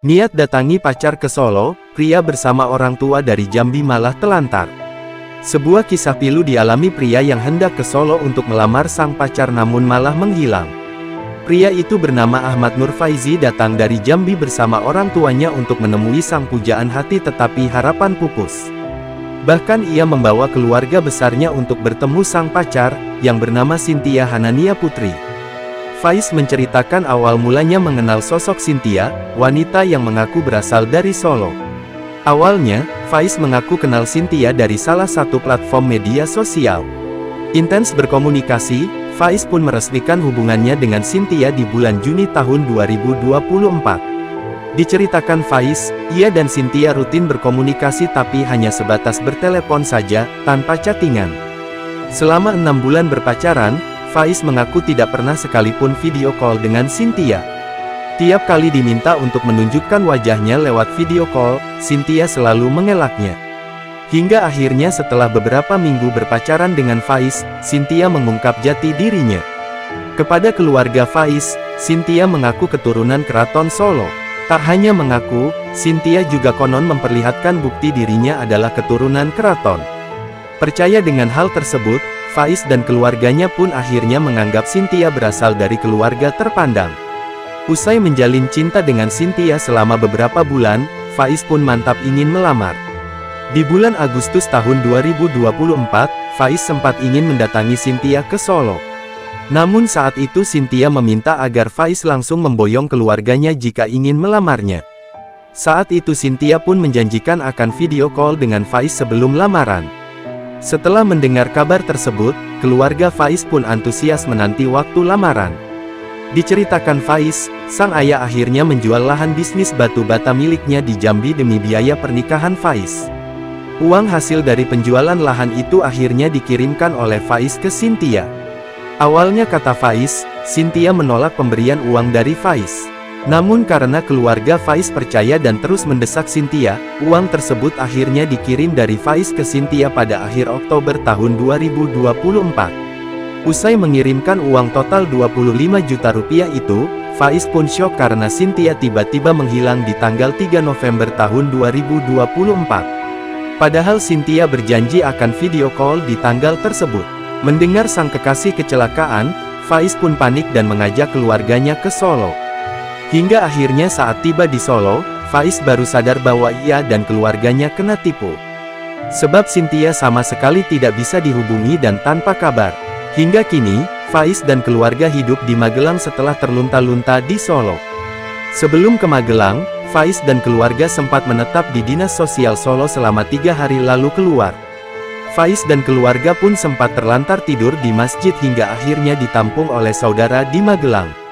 Niat datangi pacar ke Solo, pria bersama orang tua dari Jambi malah telantar. Sebuah kisah pilu dialami pria yang hendak ke Solo untuk melamar sang pacar namun malah menghilang. Pria itu bernama Ahmad Nur Faizi datang dari Jambi bersama orang tuanya untuk menemui sang pujaan hati tetapi harapan pupus. Bahkan ia membawa keluarga besarnya untuk bertemu sang pacar, yang bernama Cynthia Hanania Putri. Faiz menceritakan awal mulanya mengenal sosok Cynthia, wanita yang mengaku berasal dari Solo. Awalnya, Faiz mengaku kenal Cynthia dari salah satu platform media sosial. Intens berkomunikasi, Faiz pun meresmikan hubungannya dengan Cynthia di bulan Juni tahun 2024. Diceritakan Faiz, ia dan Cynthia rutin berkomunikasi tapi hanya sebatas bertelepon saja, tanpa chattingan. Selama 6 bulan berpacaran, Faiz mengaku tidak pernah sekalipun video call dengan Cynthia. Tiap kali diminta untuk menunjukkan wajahnya lewat video call, Cynthia selalu mengelaknya. Hingga akhirnya setelah beberapa minggu berpacaran dengan Faiz, Cynthia mengungkap jati dirinya. Kepada keluarga Faiz, Cynthia mengaku keturunan Keraton Solo. Tak hanya mengaku, Cynthia juga konon memperlihatkan bukti dirinya adalah keturunan keraton. Percaya dengan hal tersebut, Faiz dan keluarganya pun akhirnya menganggap Cynthia berasal dari keluarga terpandang. Usai menjalin cinta dengan Cynthia selama beberapa bulan, Faiz pun mantap ingin melamar. Di bulan Agustus tahun 2024, Faiz sempat ingin mendatangi Cynthia ke Solo. Namun saat itu Cynthia meminta agar Faiz langsung memboyong keluarganya jika ingin melamarnya. Saat itu Cynthia pun menjanjikan akan video call dengan Faiz sebelum lamaran. Setelah mendengar kabar tersebut, keluarga Faiz pun antusias menanti waktu lamaran. Diceritakan Faiz, sang ayah akhirnya menjual lahan bisnis batu bata miliknya di Jambi demi biaya pernikahan Faiz. Uang hasil dari penjualan lahan itu akhirnya dikirimkan oleh Faiz ke Cynthia. Awalnya kata Faiz, Cynthia menolak pemberian uang dari Faiz. Namun karena keluarga Faiz percaya dan terus mendesak Cynthia, uang tersebut akhirnya dikirim dari Faiz ke Cynthia pada akhir Oktober tahun 2024. Usai mengirimkan uang total 25 juta rupiah itu, Faiz pun syok karena Cynthia tiba-tiba menghilang di tanggal 3 November tahun 2024. Padahal Cynthia berjanji akan video call di tanggal tersebut. Mendengar sang kekasih kecelakaan, Faiz pun panik dan mengajak keluarganya ke Solo. Hingga akhirnya saat tiba di Solo, Faiz baru sadar bahwa ia dan keluarganya kena tipu. Sebab Cynthia sama sekali tidak bisa dihubungi dan tanpa kabar. Hingga kini, Faiz dan keluarga hidup di Magelang setelah terlunta-lunta di Solo. Sebelum ke Magelang, Faiz dan keluarga sempat menetap di Dinas Sosial Solo selama 3 hari lalu keluar. Faiz dan keluarga pun sempat terlantar tidur di masjid hingga akhirnya ditampung oleh saudara di Magelang.